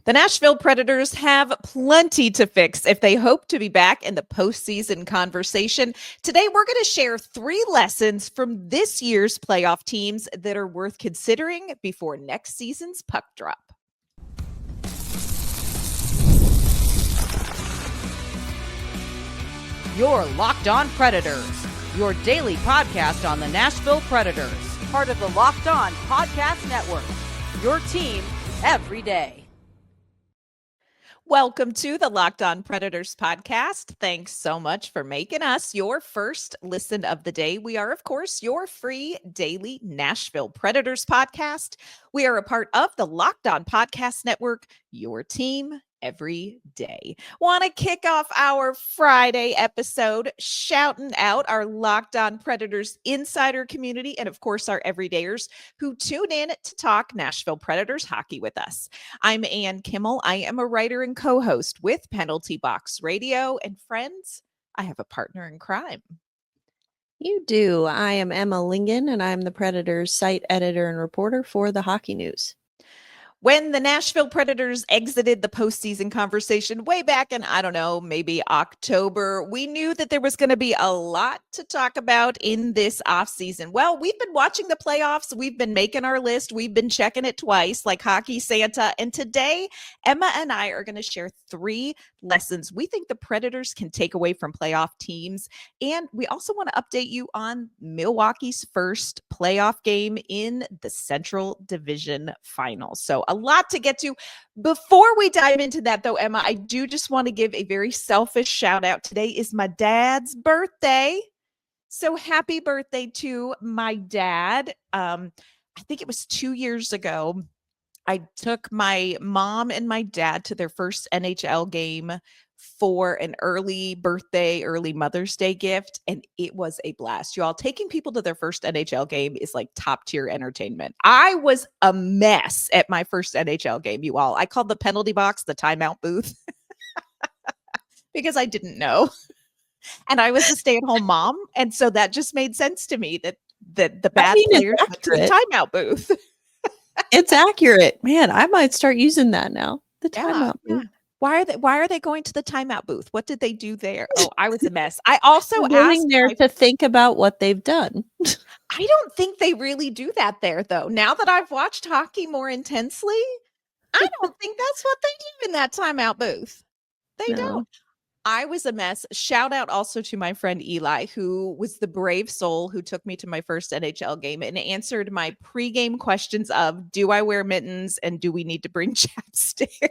The Nashville Predators have plenty to fix if they hope to be back in the postseason conversation. Today, we're going to share 3 lessons from this year's playoff teams that are worth considering before next season's puck drop. You're Locked On Predators, your daily podcast on the Nashville Predators, part of the Locked On Podcast Network, your team every day. Welcome to the Locked On Predators podcast. Thanks so much for making us your first listen of the day. We are, of course, your free daily Nashville Predators podcast. We are a part of the Locked On Podcast Network, your team every day. Want to kick off our Friday episode shouting out our Locked On Predators insider community and, of course, our everydayers who tune in to talk Nashville Predators hockey with us. I'm Kimmel. I am a writer and co-host with Penalty Box Radio. And friends, I have a partner in crime. You do. I am Emma Lingan, and I'm the Predators site editor and reporter for the Hockey News. When the Nashville Predators exited the postseason conversation way back in, I don't know, maybe October, we knew that there was going to be a lot to talk about in this offseason. Well, we've been watching the playoffs. We've been making our list. We've been checking it twice like Hockey Santa. And today, Emma and I are going to share 3 lessons we think the Predators can take away from playoff teams. And we also want to update you on Milwaukee's first playoff game in the Central Division Finals. So a lot to get to. Before we dive into that, though, Emma, I do just want to give a very selfish shout out. Today is my dad's birthday. So happy birthday to my dad. I think it was 2 years ago. I took my mom and my dad to their first NHL game for an early birthday, early Mother's Day gift. And it was a blast. Y'all, taking people to their first NHL game is like top tier entertainment. I was a mess at my first NHL game, you all. I called the penalty box the timeout booth because I didn't know. And I was a stay-at-home mom. And so that just made sense to me that the bad players went to the timeout booth. It's accurate. Man, I might start using that now. The timeout booth. Why are they going to the timeout booth? What did they do there? Oh, I was a mess. I also asked there to think about what they've done. I don't think they really do that there, though. Now that I've watched hockey more intensely, I don't think that's what they do in that timeout booth. They don't. I was a mess. Shout out also to my friend Eli, who was the brave soul who took me to my first NHL game and answered my pregame questions of, do I wear mittens and do we need to bring chapstick?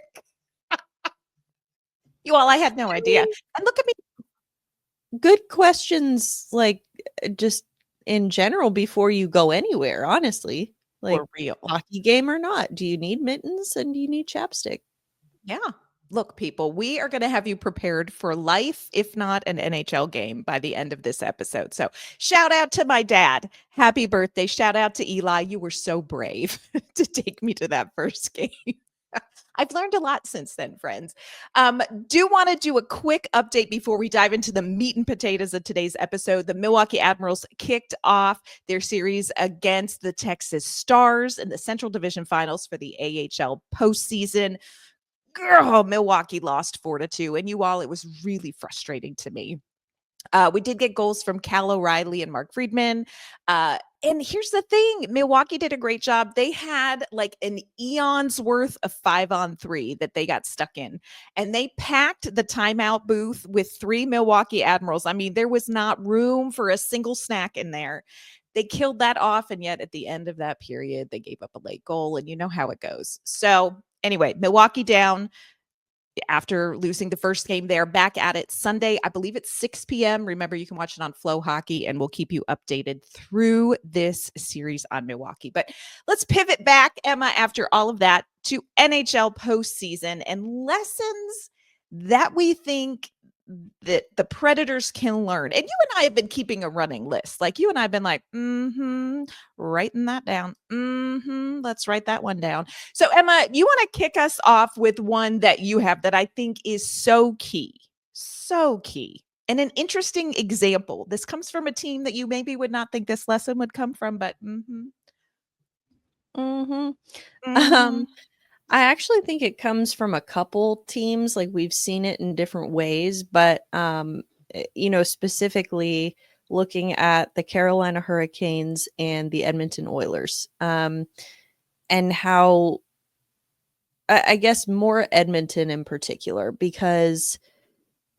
You all, I had no idea. And look at me. Good questions, like just in general before you go anywhere, honestly. Like for real. Hockey game or not. Do you need mittens and do you need chapstick? Yeah. Look, people, we are going to have you prepared for life, if not an NHL game by the end of this episode. So shout out to my dad. Happy birthday. Shout out to Eli. You were so brave to take me to that first game. I've learned a lot since then, friends. Do want to do a quick update before we dive into the meat and potatoes of today's episode. The Milwaukee Admirals kicked off their series against the Texas Stars in the Central Division Finals for the AHL postseason. Girl, Milwaukee lost 4-2. And you all, it was really frustrating to me. We did get goals from Cal O'Reilly and Mark Friedman. And here's the thing. Milwaukee did a great job. They had like an eon's worth of 5-on-3 that they got stuck in. And they packed the timeout booth with 3 Milwaukee Admirals. I mean, there was not room for a single snack in there. They killed that off. And yet at the end of that period, they gave up a late goal. And you know how it goes. So anyway, Milwaukee down after losing the first game. They're back at it Sunday. I believe it's 6 p.m. Remember, you can watch it on Flow Hockey, and we'll keep you updated through this series on Milwaukee. But let's pivot back, Emma, after all of that, to NHL postseason and lessons that we think that the Predators can learn. And you and I have been keeping a running list. Like you and I have been like, writing that down. Let's write that one down. So Emma, you want to kick us off with one that you have that I think is so key. And an interesting example. This comes from a team that you maybe would not think this lesson would come from, but I actually think it comes from a couple teams. Like we've seen it in different ways, but specifically looking at the Carolina Hurricanes and the Edmonton Oilers, and how I guess more Edmonton in particular, because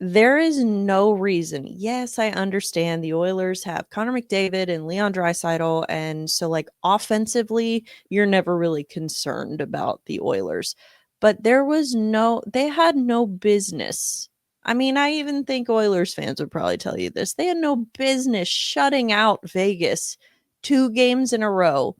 there is no reason. Yes, I understand the Oilers have Connor McDavid and Leon Draisaitl, and so like offensively, you're never really concerned about the Oilers. But they had no business. I mean, I even think Oilers fans would probably tell you this. They had no business shutting out Vegas 2 games in a row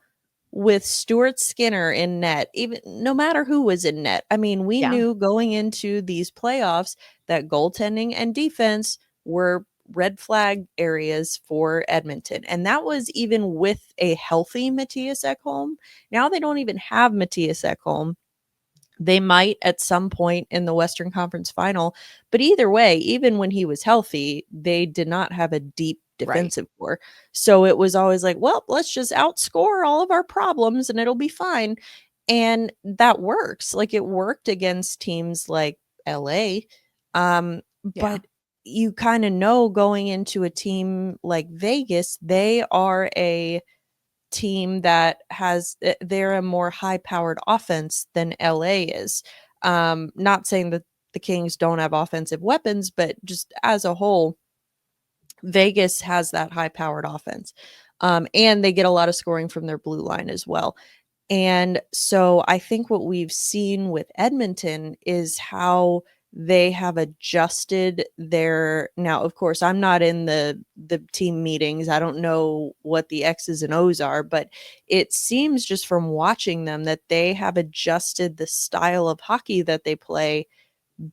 with Stuart Skinner in net, even no matter who was in net. I mean, we Yeah. knew going into these playoffs that goaltending and defense were red flag areas for Edmonton. And that was even with a healthy Matthias Ekholm. Now they don't even have Matthias Ekholm. They might at some point in the Western Conference final, but either way, even when he was healthy, they did not have a deep Right. defensive core. So it was always like, well, let's just outscore all of our problems and it'll be fine. And that works. Like it worked against teams like LA. Yeah. But you kind of know going into a team like Vegas, they are a team that they're a more high powered offense than LA is. Not saying that the Kings don't have offensive weapons, but just as a whole, Vegas has that high powered offense. And they get a lot of scoring from their blue line as well. And so I think what we've seen with Edmonton is how they have adjusted their now, of course, I'm not in the team meetings. I don't know what the X's and O's are, but it seems just from watching them that they have adjusted the style of hockey that they play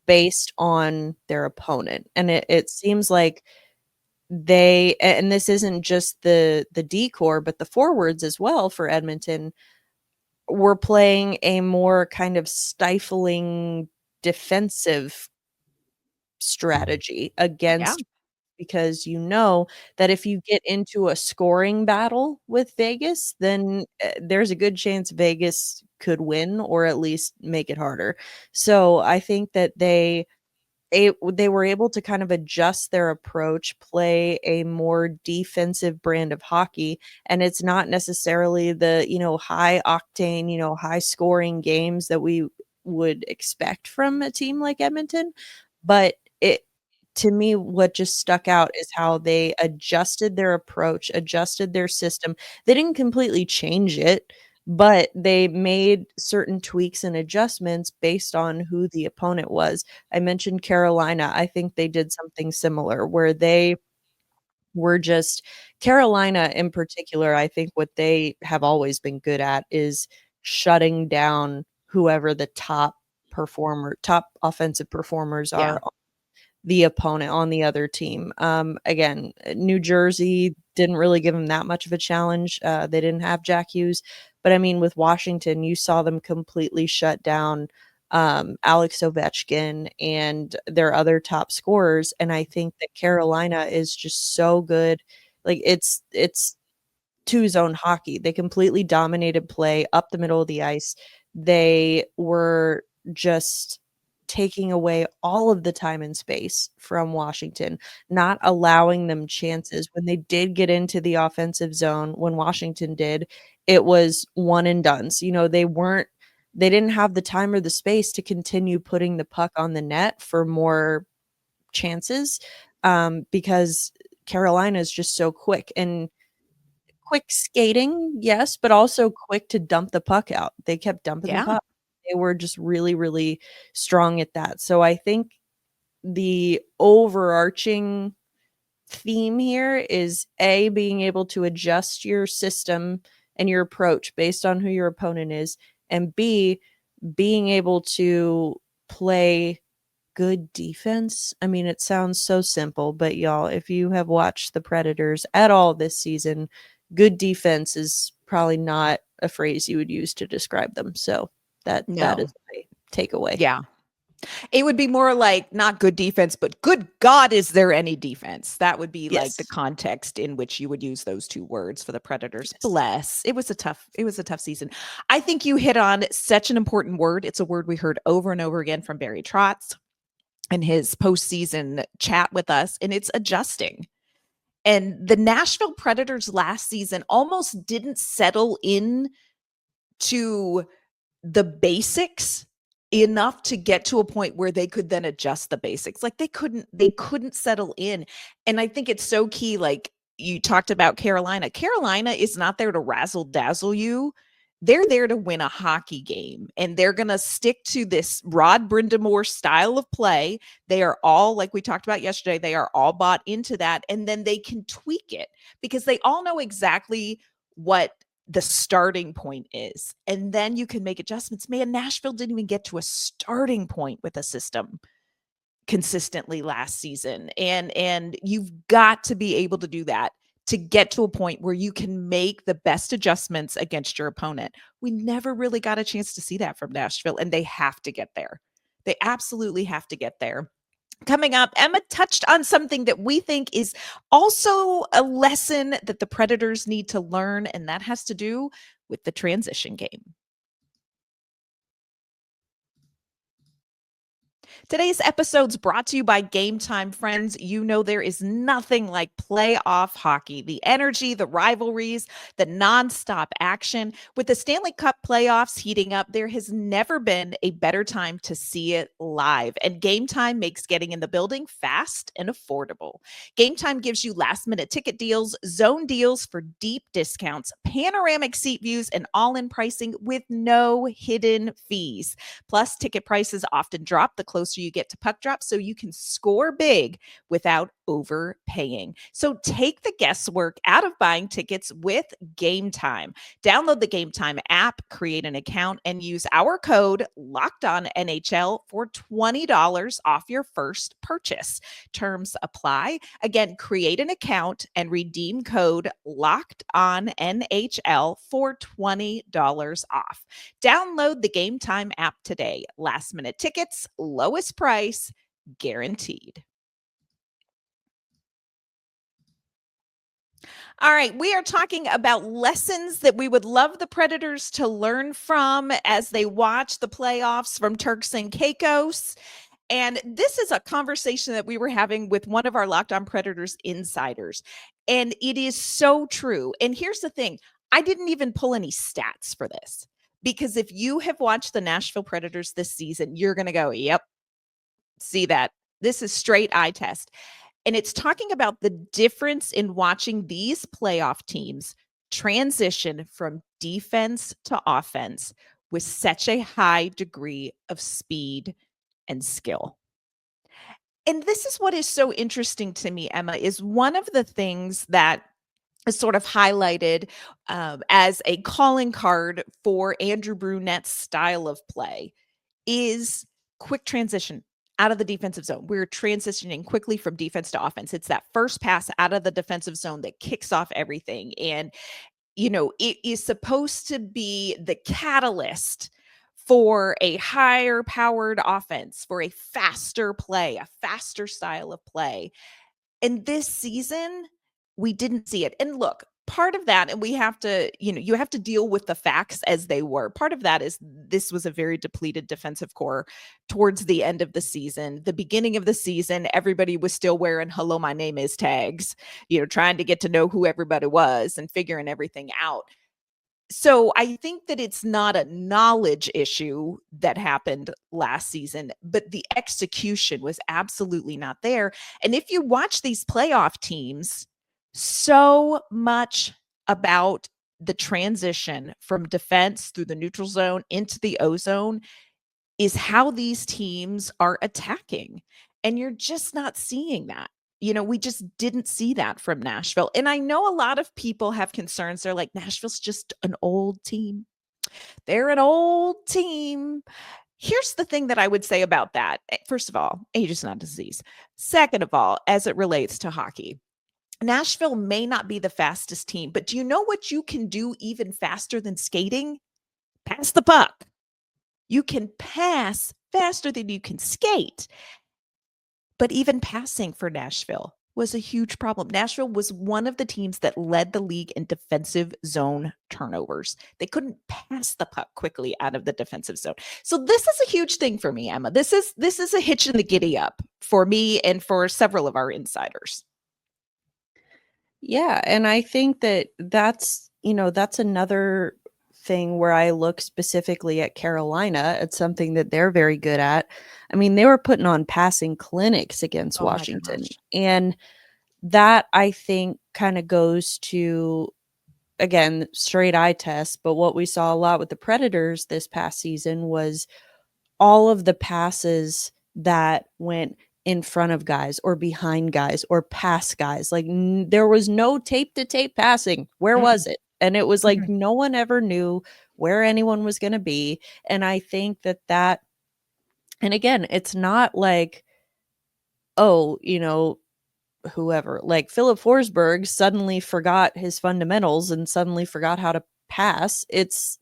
based on their opponent. And it seems like and this isn't just the D core, but the forwards as well for Edmonton we're playing a more kind of stifling defensive strategy Yeah. against because you know that if you get into a scoring battle with Vegas, then there's a good chance Vegas could win or at least make it harder. So I think that they were able to kind of adjust their approach, play a more defensive brand of hockey, and it's not necessarily the, high octane, high scoring games that we would expect from a team like Edmonton, but it to me what just stuck out is how they adjusted their approach, adjusted their system. They didn't completely change it, but they made certain tweaks and adjustments based on who the opponent was. I mentioned Carolina. I think they did something similar where they were just Carolina in particular. I think what they have always been good at is shutting down whoever the top offensive performers Yeah. are the opponent on the other team. Again, New Jersey didn't really give them that much of a challenge. They didn't have Jack Hughes, but I mean, with Washington, you saw them completely shut down Alex Ovechkin and their other top scorers. And I think that Carolina is just so good. Like it's two zone hockey. They completely dominated play up the middle of the ice. They were just taking away all of the time and space from Washington, not allowing them chances. When they did get into the offensive zone, when Washington did, it was one and done. So, they didn't have the time or the space to continue putting the puck on the net for more chances because Carolina is just so quick and quick skating, yes, but also quick to dump the puck out. They kept dumping the Yeah. puck. They were just really, really strong at that. So I think the overarching theme here is A, being able to adjust your system and your approach based on who your opponent is, and B, being able to play good defense. I mean, it sounds so simple, but y'all, if you have watched the Predators at all this season, good defense is probably not a phrase you would use to describe them. So that No. is my takeaway. Yeah. It would be more like not good defense, but good God, is there any defense? That would be like the Yes. context in which you would use those two words for the Predators. Yes. Bless. It was a tough season. I think you hit on such an important word. It's a word we heard over and over again from Barry Trotz in his postseason chat with us, and it's adjusting. And the Nashville Predators last season almost didn't settle in to the basics enough to get to a point where they could then adjust the basics. Like they couldn't settle in. And I think it's so key. Like you talked about Carolina. Carolina is not there to razzle dazzle you. They're there to win a hockey game, and they're going to stick to this Rod Brindamore style of play. They are all, like we talked about yesterday, they are all bought into that, and then they can tweak it because they all know exactly what the starting point is. And then you can make adjustments. Man, Nashville didn't even get to a starting point with a system consistently last season. And you've got to be able to do that to get to a point where you can make the best adjustments against your opponent. We never really got a chance to see that from Nashville, and they have to get there. They absolutely have to get there. Coming up, Emma touched on something that we think is also a lesson that the Predators need to learn, and that has to do with the transition game. Today's episode's brought to you by Game Time, friends. You know there is nothing like playoff hockey. The energy, the rivalries, the nonstop action. With the Stanley Cup playoffs heating up, there has never been a better time to see it live. And Game Time makes getting in the building fast and affordable. Game Time gives you last-minute ticket deals, zone deals for deep discounts, panoramic seat views, and all-in pricing with no hidden fees. Plus, ticket prices often drop the closer you get to puck drop, so you can score big without overpaying. So take the guesswork out of buying tickets with Game Time. Download the Game Time app, create an account, and use our code LOCKEDONNHL for $20 off your first purchase. Terms apply. Again, create an account and redeem code LOCKEDONNHL for $20 off. Download the Game Time app today. Last minute tickets, lowest price, guaranteed. All right, we are talking about lessons that we would love the Predators to learn from as they watch the playoffs from Turks and Caicos. And this is a conversation that we were having with one of our Locked On Predators insiders. And it is so true. And here's the thing, I didn't even pull any stats for this, because if you have watched the Nashville Predators this season, you're going to go, yep, see that. This is straight eye test. And it's talking about the difference in watching these playoff teams transition from defense to offense with such a high degree of speed and skill. And this is what is so interesting to me, Emma, is one of the things that is sort of highlighted as a calling card for Andrew Brunette's style of play is quick transition out of the defensive zone. We're transitioning quickly from defense to offense. It's that first pass out of the defensive zone that kicks off everything. And, you know, it is supposed to be the catalyst for a higher powered offense, for a faster play, a faster style of play. And this season, we didn't see it. And look, part of that, and we have to, you have to deal with the facts as they were. Part of that is this was a very depleted defensive core towards the end of the season. The beginning of the season, everybody was still wearing "Hello, my name is" tags, trying to get to know who everybody was and figuring everything out. So I think that it's not a knowledge issue that happened last season, but the execution was absolutely not there. And if you watch these playoff teams, so much about the transition from defense through the neutral zone into the O zone is how these teams are attacking. And you're just not seeing that. We just didn't see that from Nashville. And I know a lot of people have concerns. They're like, Nashville's just an old team. They're an old team. Here's the thing that I would say about that. First of all, age is not a disease. Second of all, as it relates to hockey, Nashville may not be the fastest team, but do you know what you can do even faster than skating? Pass the puck. You can pass faster than you can skate. But even passing for Nashville was a huge problem. Nashville was one of the teams that led the league in defensive zone turnovers. They couldn't pass the puck quickly out of the defensive zone. So this is a huge thing for me, Emma. This is a hitch in the giddy up for me and for several of our insiders. Yeah, and I think that's another thing where I look specifically at Carolina. It's something that they're very good at. I mean, they were putting on passing clinics against Oh my Washington. gosh. And that, I think, kind of goes to, again, straight eye test, but what we saw a lot with the Predators this past season was all of the passes that went in front of guys or behind guys or past guys. Like there was no tape to tape passing. Where was it? And it was like no one ever knew where anyone was going to be. And I think that, and again, it's not like, oh, whoever, like Philip Forsberg suddenly forgot his fundamentals and suddenly forgot how to pass. It's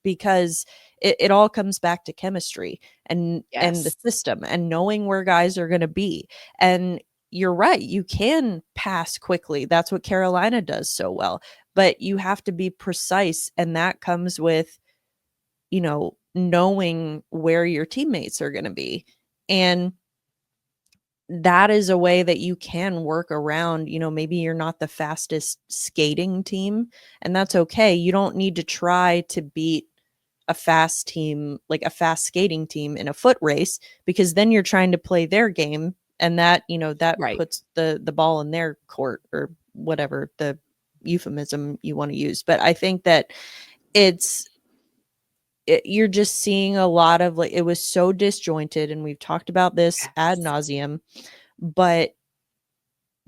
because it all comes back to chemistry and the system and knowing where guys are going to be. And you're right, you can pass quickly. That's what Carolina does so well, but you have to be precise, and that comes with knowing where your teammates are going to be. And that is a way that you can work around, maybe you're not the fastest skating team, and that's okay. You don't need to try to beat a fast team, like a fast skating team in a foot race, because then you're trying to play their game, and that, that puts the ball in their court, or whatever the euphemism you want to use. But I think that you're just seeing a lot of, like, it was so disjointed, and we've talked about this ad nauseum, but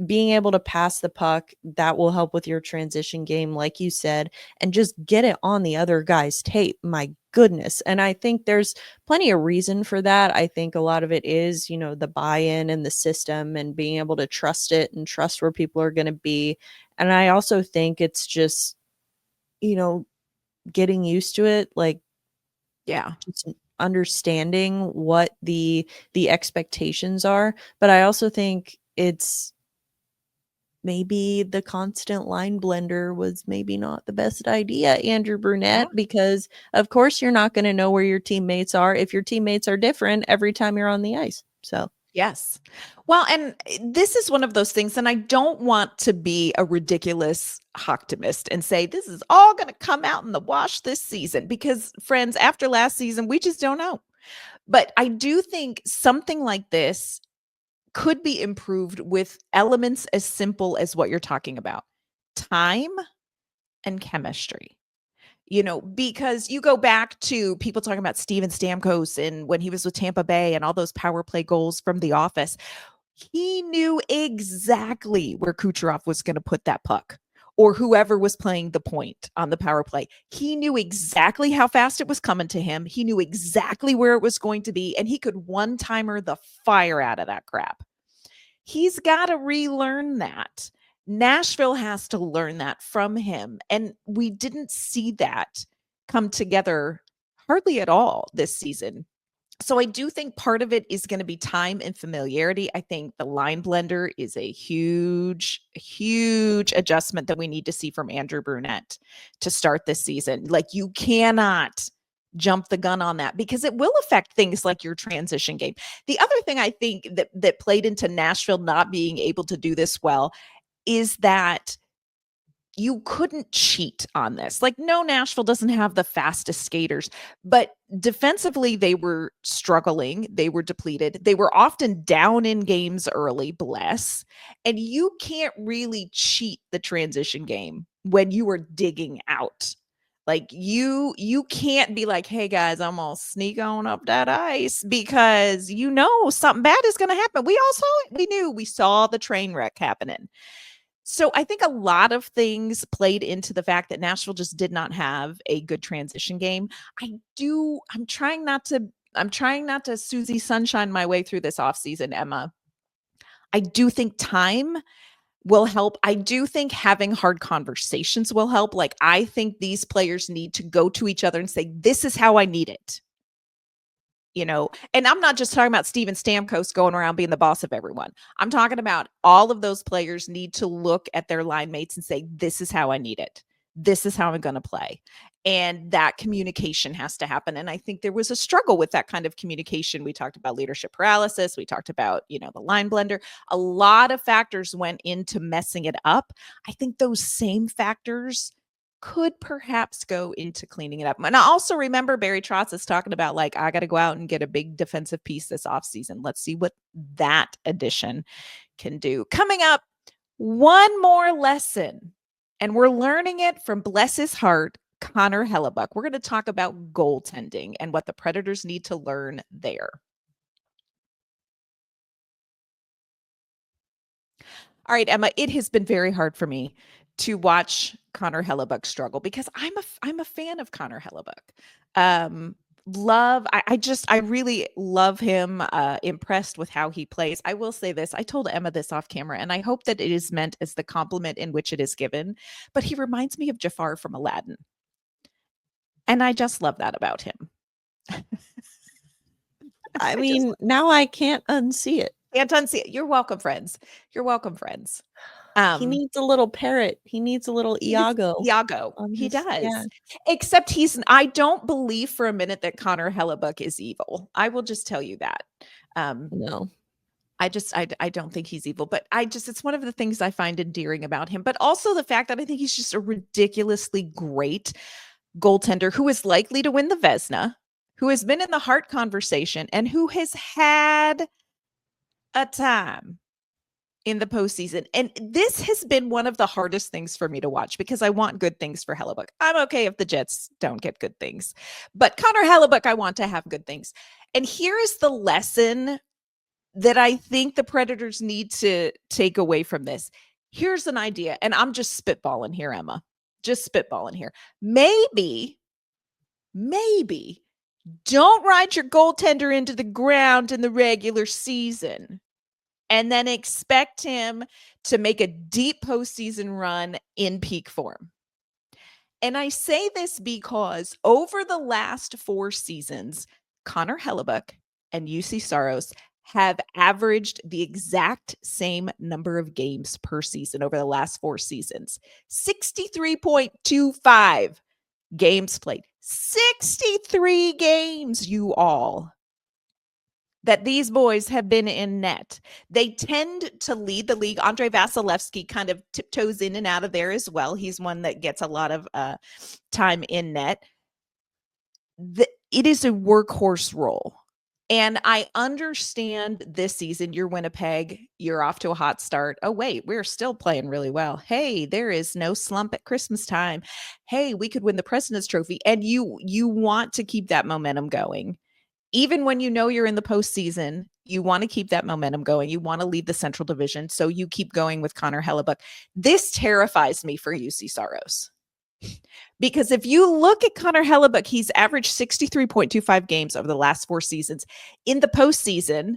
being able to pass the puck, that will help with your transition game, like you said, and just get it on the other guy's tape. My goodness. And I think there's plenty of reason for that. I think a lot of it is, the buy-in and the system and being able to trust it and trust where people are going to be. And I also think it's just, getting used to it, like, just understanding what the expectations are. But I also think it's maybe the constant line blender was maybe not the best idea, Andrew Brunette, because of course you're not going to know where your teammates are if your teammates are different every time you're on the ice. So yes. Well, and this is one of those things, and I don't want to be a ridiculous optimist and say this is all going to come out in the wash this season, because friends, after last season, we just don't know. But I do think something like this could be improved with elements as simple as what you're talking about: time and chemistry. Because you go back to people talking about Steven Stamkos and when he was with Tampa Bay and all those power play goals from The Office, he knew exactly where Kucherov was going to put that puck, or whoever was playing the point on the power play. He knew exactly how fast it was coming to him. He knew exactly where it was going to be, and he could one-timer the fire out of that crap. He's got to relearn that. Nashville has to learn that from him. And we didn't see that come together hardly at all this season. So I do think part of it is going to be time and familiarity. I think the line blender is a huge, huge adjustment that we need to see from Andrew Brunette to start this season. Like, you cannot jump the gun on that, because it will affect things like your transition game. The other thing I think that played into Nashville not being able to do this well is that you couldn't cheat on this. Like, no, Nashville doesn't have the fastest skaters, but defensively they were struggling. They were depleted. They were often down in games early, bless. And you can't really cheat the transition game when you are digging out. Like, you can't be like, hey guys, I'm gonna sneak on up that ice, because something bad is gonna happen. We all saw it. We saw the train wreck happening. So I think a lot of things played into the fact that Nashville just did not have a good transition game. I'm trying not to Susie Sunshine my way through this offseason, Emma. I do think time will help. I do think having hard conversations will help. Like, I think these players need to go to each other and say, this is how I need it. and I'm not just talking about Steven Stamkos going around being the boss of everyone. I'm talking about all of those players need to look at their line mates and say, this is how I need it. This is how I'm going to play. And that communication has to happen. And I think there was a struggle with that kind of communication. We talked about leadership paralysis. We talked about, the line blender. A lot of factors went into messing it up. I think those same factors could perhaps go into cleaning it up. And I also remember Barry Trotz is talking about, like, I got to go out and get a big defensive piece this offseason. Let's see what that addition can do. Coming up, one more lesson, and we're learning it from, bless his heart, Connor Hellebuck. We're going to talk about goaltending and what the Predators need to learn there. All right, Emma, it has been very hard for me to watch Connor Hellebuck struggle because I'm a fan of Connor Hellebuck. I really love him, impressed with how he plays. I will say this, I told Emma this off camera, and I hope that it is meant as the compliment in which it is given, but he reminds me of Jafar from Aladdin. And I just love that about him. I mean, now I can't unsee it. Can't unsee it. You're welcome, friends. You're welcome, friends. He needs a little parrot. He needs a little Iago. He does. Yeah. Except I don't believe for a minute that Connor Hellebuck is evil. I will just tell you that. No. I don't think he's evil, but it's one of the things I find endearing about him, but also the fact that I think he's just a ridiculously great goaltender who is likely to win the Vezina, who has been in the Hart conversation, and who has had a time in the postseason. And this has been one of the hardest things for me to watch because I want good things for Hellebuck. I'm okay if the Jets don't get good things, but Connor Hellebuck, I want to have good things. And here is the lesson that I think the Predators need to take away from this. Here's an idea, and I'm just spitballing here, Emma. Just spitballing here. Maybe don't ride your goaltender into the ground in the regular season and then expect him to make a deep postseason run in peak form. And I say this because over the last 4 seasons, Connor Hellebuck and UC Saros have averaged the exact same number of games per season over the last 4 seasons. 63.25 games played. 63 games, you all, that these boys have been in net. They tend to lead the league. Andrei Vasilevsky kind of tiptoes in and out of there as well. He's one that gets a lot of time in net. It is a workhorse role. And I understand this season, you're Winnipeg, you're off to a hot start. Oh, wait, we're still playing really well. Hey, there is no slump at Christmas time. Hey, we could win the President's Trophy. And you want to keep that momentum going. Even when you know you're in the postseason, you want to keep that momentum going. You want to lead the Central Division. So you keep going with Connor Hellebuck. This terrifies me for UC Saros. Because if you look at Connor Hellebuck, he's averaged 63.25 games over the last 4 seasons. In the postseason,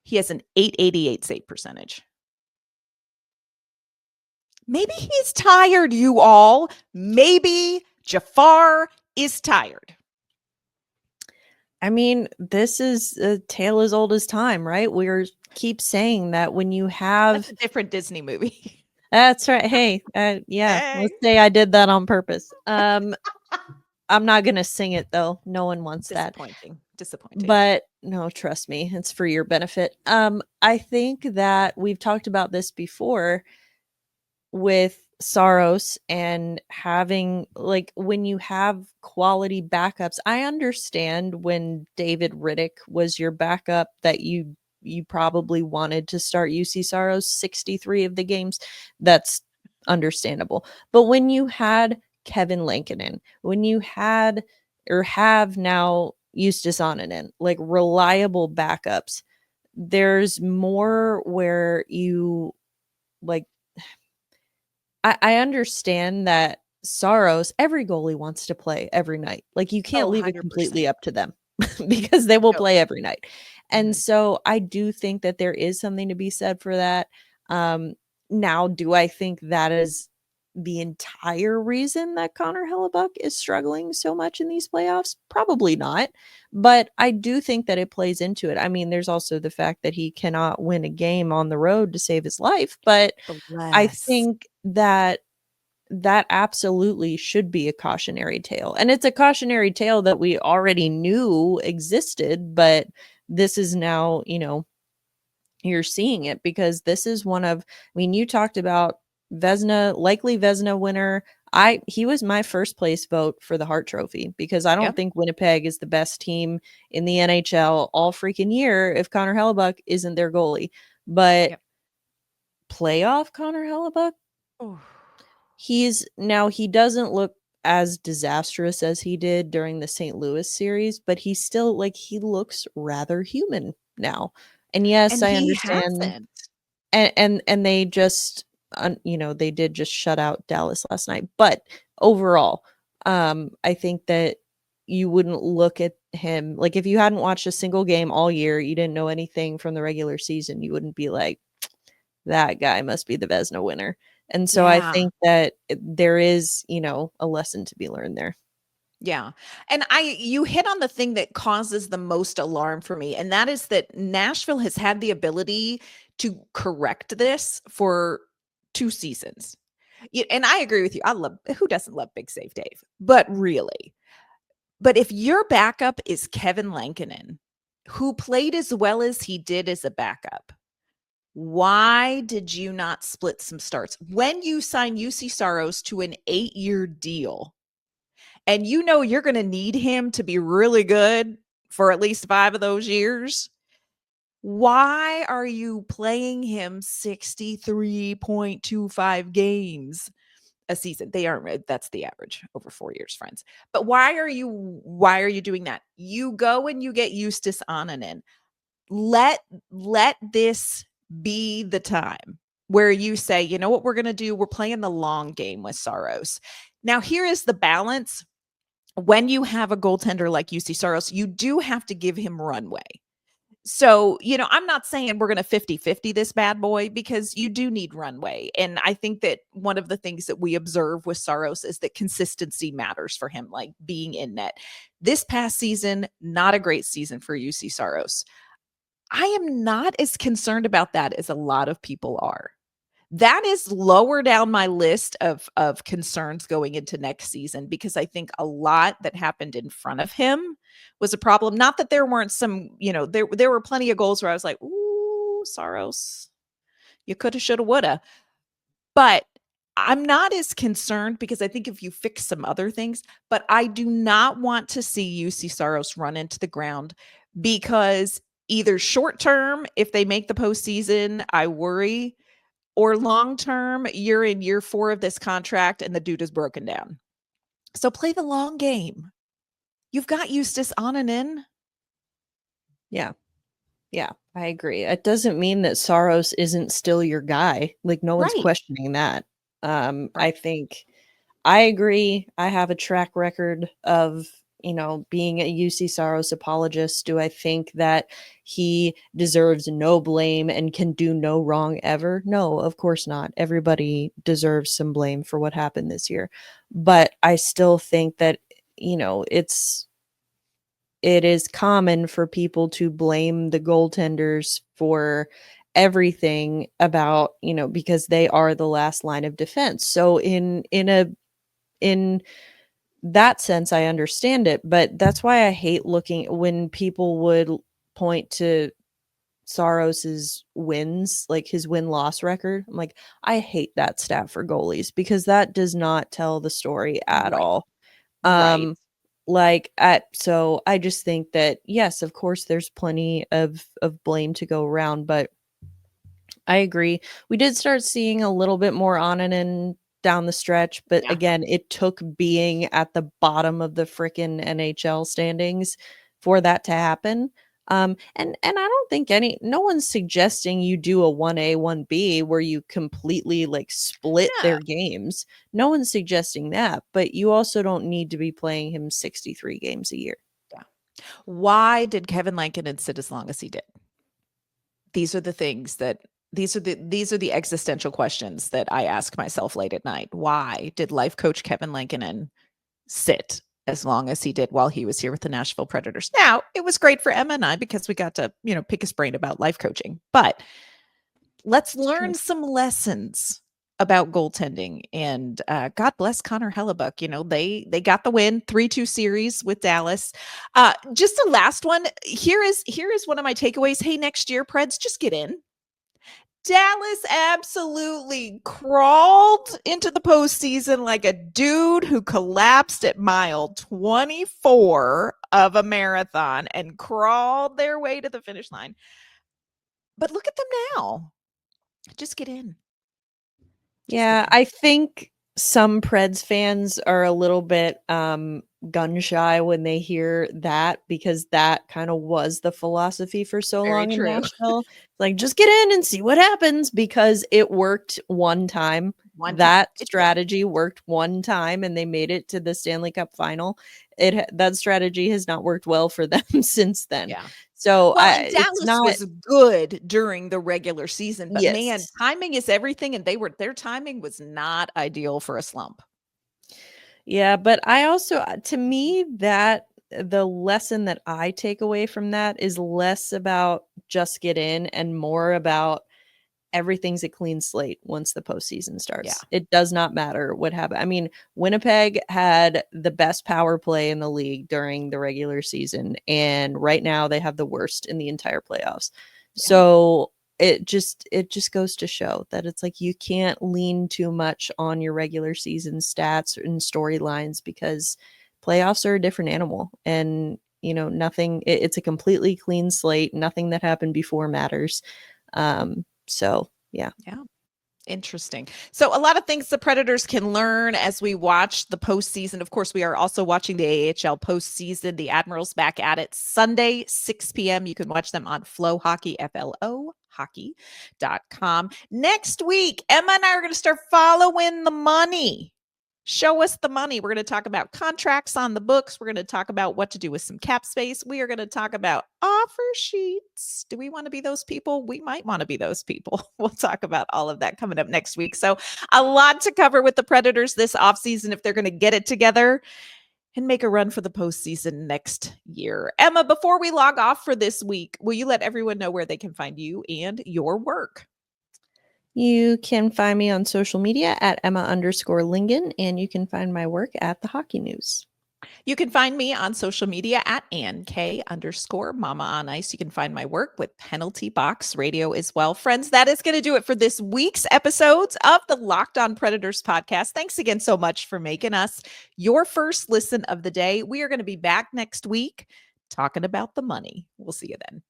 he has an .888 save percentage. Maybe he's tired, you all. Maybe Jafar is tired. I mean, this is a tale as old as time, right? We keep saying that when you have... That's a different Disney movie. That's right. Hey, yeah, let's say I did that on purpose. I'm not going to sing it, though. No one wants that. Disappointing. But no, trust me, it's for your benefit. I think that we've talked about this before with Saros and having, like, when you have quality backups. I understand when David Riddick was your backup that you probably wanted to start UC Saros 63 of the games. That's understandable. But when you had Kevin Lankinen, when you had or have now Justus Annunen, like reliable backups, there's more where you like. I understand that Saros, every goalie wants to play every night. Like, you can't leave it completely up to them because they will play every night. And so I do think that there is something to be said for that. Now, do I think that is the entire reason that Connor Hellebuck is struggling so much in these playoffs? Probably not. But I do think that it plays into it. I mean, there's also the fact that he cannot win a game on the road to save his life. But I Bless. think that that absolutely should be a cautionary tale. And it's a cautionary tale that we already knew existed, but this is now, you're seeing it because this is one of, I mean, you talked about likely Vezina winner. He was my first place vote for the Hart Trophy because I don't Yep. think Winnipeg is the best team in the NHL all freaking year if Connor Hellebuck isn't their goalie. But Yep. playoff Connor Hellebuck, Oh. he doesn't look as disastrous as he did during the St. Louis series, but he's still like he looks rather human now. And yes, And I he understand. hasn't. And they just they did just shut out Dallas last night. But overall, I think that you wouldn't look at him like if you hadn't watched a single game all year, you didn't know anything from the regular season, you wouldn't be like, that guy must be the Vezina winner. And so I Yeah. think that there is, a lesson to be learned there. Yeah. And you hit on the thing that causes the most alarm for me, and that is that Nashville has had the ability to correct this for 2 seasons. And I agree with you. I love who doesn't love Big Save Dave? But really. But if your backup is Kevin Lankinen, who played as well as he did as a backup, why did you not split some starts? When you sign UC Saros to an 8-year deal, and you're going to need him to be really good for at least 5 of those years, why are you playing him 63.25 games a season? They aren't, that's the average over 4 years, friends. But why are you doing that? You go and you get Eustace Onanen. Let this be the time where you say, you know what we're going to do? We're playing the long game with Saros. Now, here is the balance. When you have a goaltender like UC Saros, you do have to give him runway. So, I'm not saying we're going to 50-50 this bad boy because you do need runway. And I think that one of the things that we observe with Saros is that consistency matters for him, like being in net. This past season, not a great season for UC Saros. I am not as concerned about that as a lot of people are. That is lower down my list of concerns going into next season because I think a lot that happened in front of him was a problem. Not that there weren't some, there were plenty of goals where I was like, ooh, Saros, you coulda, shoulda, woulda. But I'm not as concerned because I think if you fix some other things, but I do not want to see UC Saros run into the ground because either short term, if they make the postseason, I worry, or long term, you're in year 4 of this contract and the dude is broken down. So play the long game. You've got Eustace Onanen. Yeah. Yeah, I agree. It doesn't mean that Saros isn't still your guy. Like no one's Right. questioning that. I Right. think I agree. I have a track record of, being a UC Saros apologist. Do I think that he deserves no blame and can do no wrong ever? No, of course not. Everybody deserves some blame for what happened this year. But I still think that, it is common for people to blame the goaltenders for everything about, because they are the last line of defense. So in that sense, I understand it, but that's why I hate looking when people would point to Saros's wins, like his win-loss record. I'm like, I hate that stat for goalies because that does not tell the story at Right. all. Right. Um, so I just think that yes, of course, there's plenty of blame to go around, but I agree. We did start seeing a little bit more on and down the stretch, but Yeah. again, it took being at the bottom of the frickin' NHL standings for that to happen. And I don't think no one's suggesting you do a 1A, 1B where you completely like split No. their games. No one's suggesting that, but you also don't need to be playing him 63 games a year. Yeah. Why did Kevin Lankinen sit as long as he did? These are the things that these are the existential questions that I ask myself late at night. Why did life coach Kevin Lingan sit as long as he did while he was here with the Nashville Predators? Now, it was great for Emma and I because we got to, pick his brain about life coaching. But let's learn some lessons about goaltending. And God bless Connor Hellebuck. They got the win, 3-2 series with Dallas. Just a last one. Here is one of my takeaways. Hey, next year, Preds, just get in. Dallas absolutely crawled into the postseason like a dude who collapsed at mile 24 of a marathon and crawled their way to the finish line. But look at them now. Just get in. Yeah, I think some Preds fans are a little bit gun shy when they hear that, because that kind of was the philosophy for so long in Nashville. Like, just get in and see what happens, because it worked one time. That strategy worked one time, and they made it to the Stanley Cup final. That strategy has not worked well for them since then. Yeah. So Dallas was good during the regular season, but man, timing is everything, and their timing was not ideal for a slump. Yeah, but I also, to me, that the lesson that I take away from that is less about just get in and more about everything's a clean slate once the postseason starts. Yeah. It does not matter what happened. I mean, Winnipeg had the best power play in the league during the regular season, and right now they have the worst in the entire playoffs. Yeah. So it just goes to show that it's like you can't lean too much on your regular season stats and storylines, because playoffs are a different animal, and nothing. It's a completely clean slate. Nothing that happened before matters. So, yeah. Interesting. So a lot of things the Predators can learn as we watch the postseason. Of course, we are also watching the AHL postseason. The Admirals back at it Sunday, 6 p.m. You can watch them on Flow Hockey, FLOhockey.com. Next week, Emma and I are going to start following the money. Show us the money. We're going to talk about contracts on the books. We're going to talk about what to do with some cap space. We are going to talk about offer sheets. Do we want to be those people? We might want to be those people. We'll talk about all of that coming up next week. So a lot to cover with the Predators this offseason if they're going to get it together and make a run for the postseason next year. Emma, before we log off for this week, will you let everyone know where they can find you and your work? You can find me on social media at Emma_Lingan, and you can find my work at the Hockey News. You can find me on social media at AnnK_Mama on Ice. You can find my work with Penalty Box Radio as well. Friends, that is going to do it for this week's episodes of the Locked On Predators podcast. Thanks again so much for making us your first listen of the day. We are going to be back next week talking about the money. We'll see you then.